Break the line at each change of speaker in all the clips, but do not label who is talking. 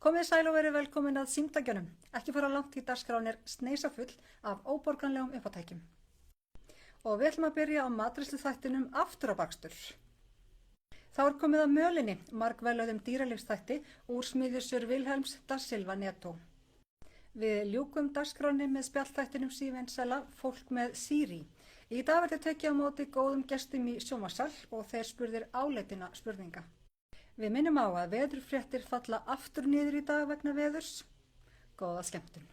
Komið sæl og verið velkomin að símtækjunum. Ekki fara langt í dagskrán er sneisafull af óborganlegum uppátækjum. Og við ætlum að byrja á matreiðsluþættinum Aftur á bakstur. Þá er komið að mölinni, margvelöðum dýralífsþætti úr smíði Sir Vilhelms da Silva Neto. Við ljúkum dagskránni með spjallþættinum sívinsæla Fólk með Siri. Í dag verður tekið á móti góðum gestum í sjónvarpssal og þeir spurðir áleitinna spurninga. Við minnum á að veðurfréttir falla aftur niður í dag vegna veðurs. Góða skemmtun.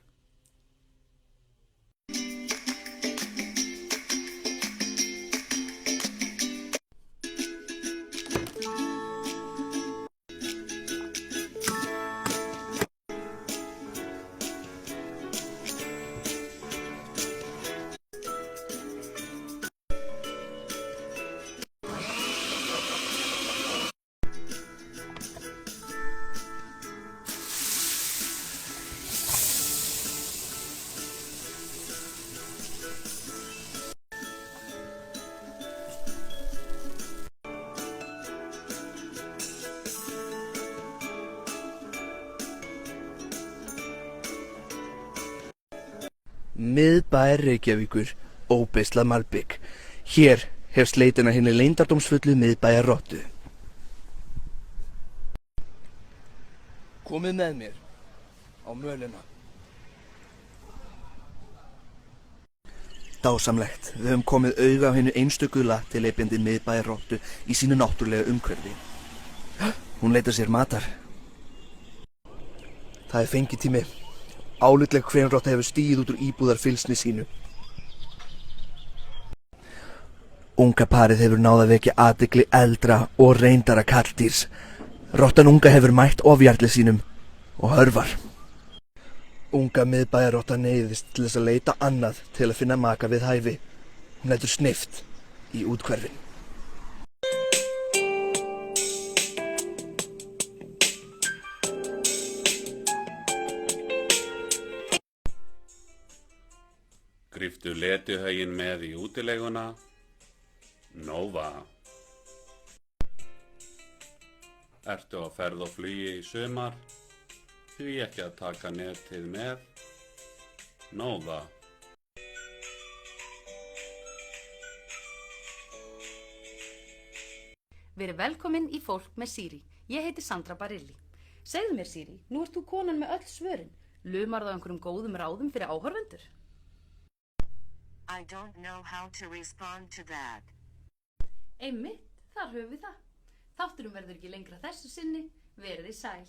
Miðbær Reykjavíkur, óbeislað malbik. Hér hefst leitin að hinni leyndardómsfullu miðbæjarrottu. Komið með mér á mölina. Dásamlegt, við höfum komið auga á hinni einstöku lattileipjandi miðbæjarrottu í sínu náttúrulega umhverfi. Hún leitar sér matar. Það er fengitími. Álitleg hvenrotta hefur stigið út úr íbúðarfylgsni sínu. Unga parið hefur náð að vekja athygli eldra og reyndara karldýrs. Rottan unga hefur mætt ofjarli sínum og hörfar. Unga miðbæjarrotta neyðist til þess að leita annað til að finna maka við hæfi. Hún lætur snifft í úthverfin.
Gríptu letihauginn með í útileguna. Nova. Ertu á ferð og flugi í sumar? Því ekki að taka netið með. Nova.
Verið velkomin í Fólk með Siri. Ég heiti Sandra Barilli. Segðu mér Siri, nú ert þú konan með öll svörin. Lumarðu á einhverjum góðum ráðum fyrir áhorfendur?
I don't know how to respond to that.
Einmitt, þar höfum við það. Þátturum verður ekki lengra þessu sinni, verið í sæl.